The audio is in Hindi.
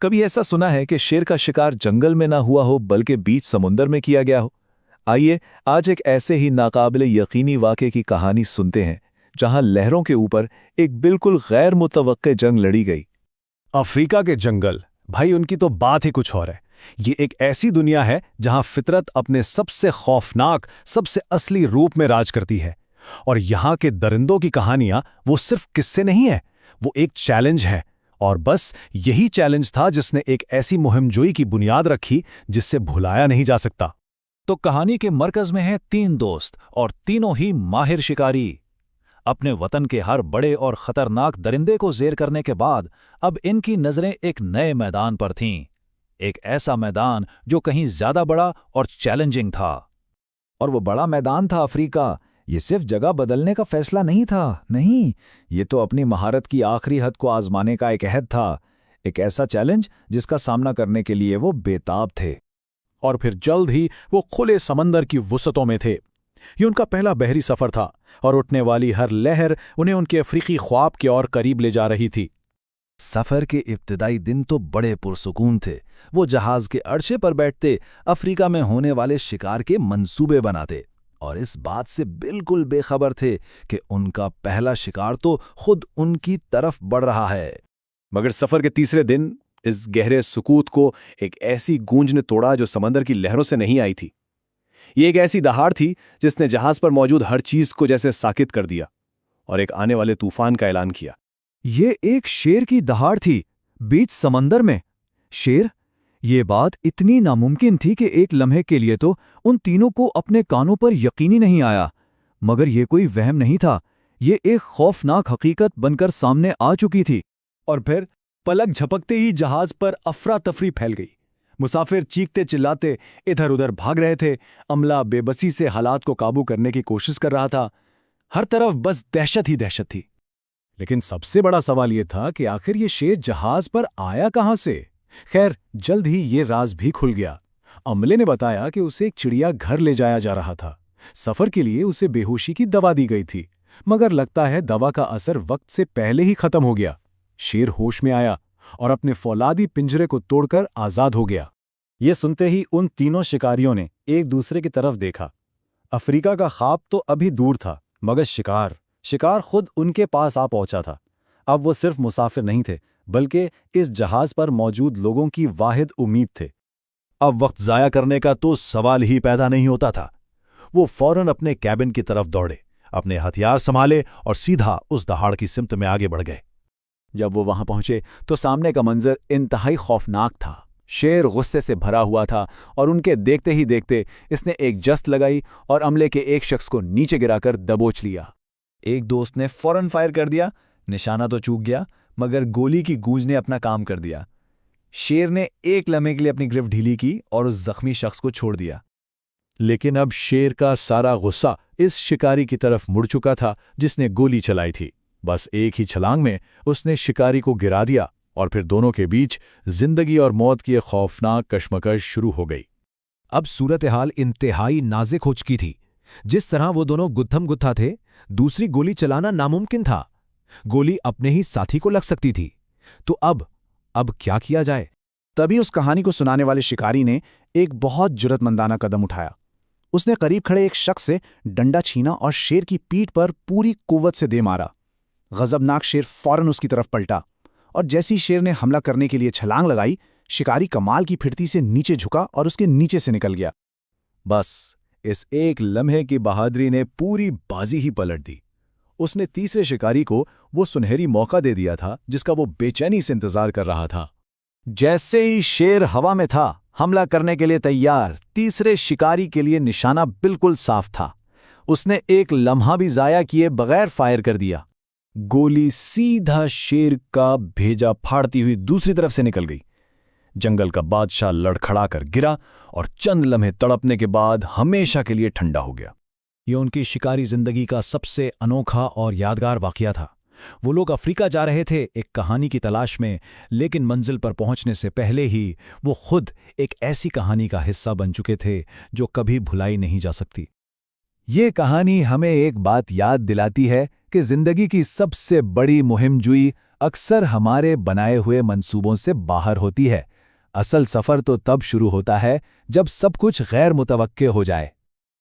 कभी ऐसा सुना है कि शेर का शिकार जंगल में ना हुआ हो बल्कि बीच समुंदर में किया गया हो? आइए आज एक ऐसे ही नाकाबिले यकीनी वाक़े की कहानी सुनते हैं जहां लहरों के ऊपर एक बिल्कुल गैर मुतवक्के जंग लड़ी गई। अफ्रीका के जंगल, भाई उनकी तो बात ही कुछ और है। ये एक ऐसी दुनिया है जहां फितरत अपने सबसे खौफनाक, सबसे असली रूप में राज करती है। और यहाँ के दरिंदों की कहानियां वो सिर्फ किस्से नहीं है, वो एक चैलेंज है। और बस यही चैलेंज था जिसने एक ऐसी मुहिमजोई की बुनियाद रखी जिससे भुलाया नहीं जा सकता। तो कहानी के मरकज में हैं तीन दोस्त और तीनों ही माहिर शिकारी। अपने वतन के हर बड़े और खतरनाक दरिंदे को ज़ेर करने के बाद अब इनकी नज़रें एक नए मैदान पर थीं। एक ऐसा मैदान जो कहीं ज्यादा बड़ा और चैलेंजिंग था। और वो बड़ा मैदान था अफ्रीका। ये सिर्फ जगह बदलने का फैसला नहीं था, नहीं, ये तो अपनी महारत की आखिरी हद को आजमाने का एक अहद था। एक ऐसा चैलेंज जिसका सामना करने के लिए वो बेताब थे। और फिर जल्द ही वो खुले समंदर की वुसअतों में थे। ये उनका पहला बहरी सफर था और उठने वाली हर लहर उन्हें उनके अफ्रीकी ख्वाब के और करीब ले जा रही थी। सफर के इब्तिदाई दिन तो बड़े पुरसुकून थे। वो जहाज के अर्शे पर बैठते, अफ्रीका में होने वाले शिकार के मंसूबे बनाते और इस बात से बिल्कुल बेखबर थे कि उनका पहला शिकार तो खुद उनकी तरफ बढ़ रहा है। मगर सफर के तीसरे दिन इस गहरे सुकूत को एक ऐसी गूंज ने तोड़ा जो समंदर की लहरों से नहीं आई थी। ये एक ऐसी दहाड़ थी जिसने जहाज पर मौजूद हर चीज को जैसे साकित कर दिया और एक आने वाले तूफान का ऐलान किया। ये एक शेर की दहाड़ थी, बीच समंदर में। शेर? ये बात इतनी नामुमकिन थी कि एक लम्हे के लिए तो उन तीनों को अपने कानों पर यकीन ही नहीं आया। मगर ये कोई वहम नहीं था, ये एक खौफनाक हकीकत बनकर सामने आ चुकी थी। और फिर पलक झपकते ही जहाज पर अफरा तफरी फैल गई। मुसाफिर चीखते चिल्लाते इधर उधर भाग रहे थे। अमला बेबसी से हालात को काबू करने की कोशिश कर रहा था। हर तरफ बस दहशत ही दहशत थी। लेकिन सबसे बड़ा सवाल यह था कि आखिर ये शेर जहाज पर आया कहां से। खैर, जल्द ही ये राज भी खुल गया। अमले ने बताया कि उसे एक चिड़िया घर ले जाया जा रहा था। सफर के लिए उसे बेहोशी की दवा दी गई थी, मगर लगता है दवा का असर वक्त से पहले ही खत्म हो गया। शेर होश में आया और अपने फौलादी पिंजरे को तोड़कर आजाद हो गया। ये सुनते ही उन तीनों शिकारियों ने एक दूसरे की तरफ देखा। अफ्रीका का ख्वाब तो अभी दूर था, मगर शिकार खुद उनके पास आ पहुंचा था। अब वो सिर्फ मुसाफिर नहीं थे, बल्कि इस जहाज पर मौजूद लोगों की वाहिद उम्मीद थे। अब वक्त जाया करने का तो सवाल ही पैदा नहीं होता था। वो फौरन अपने कैबिन की तरफ दौड़े, अपने हथियार संभाले और सीधा उस दहाड़ की सिमत में आगे बढ़ गए। जब वो वहां पहुंचे तो सामने का मंजर इंतहाई खौफनाक था। शेर गुस्से से भरा हुआ था और उनके देखते ही देखते इसने एक जस्त लगाई और अमले के एक शख्स को नीचे गिराकर दबोच लिया। एक दोस्त ने फौरन फायर कर दिया। निशाना तो चूक गया, मगर गोली की गूंज ने अपना काम कर दिया। शेर ने एक लम्हे के लिए अपनी गिरफ्त ढीली की और उस जख्मी शख्स को छोड़ दिया। लेकिन अब शेर का सारा गुस्सा इस शिकारी की तरफ मुड़ चुका था जिसने गोली चलाई थी। बस एक ही छलांग में उसने शिकारी को गिरा दिया और फिर दोनों के बीच जिंदगी और मौत की एक खौफनाक कशमकश शुरू हो गई। अब सूरत हाल इंतहाई नाजुक हो चुकी थी। जिस तरह वो दोनों गुत्थम गुत्था थे, दूसरी गोली चलाना नामुमकिन था। गोली अपने ही साथी को लग सकती थी। तो अब क्या किया जाए? तभी उस कहानी को सुनाने वाले शिकारी ने एक बहुत जुर्रतमंदाना कदम उठाया। उसने करीब खड़े एक शख्स से डंडा छीना और शेर की पीठ पर पूरी कुव्वत से दे मारा। गजबनाक शेर फौरन उसकी तरफ पलटा और जैसी शेर ने हमला करने के लिए छलांग लगाई, शिकारी कमाल की फिरती से नीचे झुका और उसके नीचे से निकल गया। बस इस एक लम्हे की बहादुरी ने पूरी बाजी ही पलट दी। उसने तीसरे शिकारी को वो सुनहरी मौका दे दिया था जिसका वो बेचैनी से इंतजार कर रहा था। जैसे ही शेर हवा में था, हमला करने के लिए तैयार, तीसरे शिकारी के लिए निशाना बिल्कुल साफ था। उसने एक लम्हा भी जाया किए बगैर फायर कर दिया। गोली सीधा शेर का भेजा फाड़ती हुई दूसरी तरफ से निकल गई। जंगल का बादशाह लड़खड़ाकर गिरा और चंद लम्हे तड़पने के बाद हमेशा के लिए ठंडा हो गया। यह उनकी शिकारी जिंदगी का सबसे अनोखा और यादगार वाकया था। वो लोग अफ्रीका जा रहे थे एक कहानी की तलाश में, लेकिन मंजिल पर पहुंचने से पहले ही वो खुद एक ऐसी कहानी का हिस्सा बन चुके थे जो कभी भुलाई नहीं जा सकती। ये कहानी हमें एक बात याद दिलाती है कि जिंदगी की सबसे बड़ी मुहिमजुई अक्सर हमारे बनाए हुए मंसूबों से बाहर होती है। असल सफ़र तो तब शुरू होता है जब सब कुछ गैर मुतवक्के हो जाए।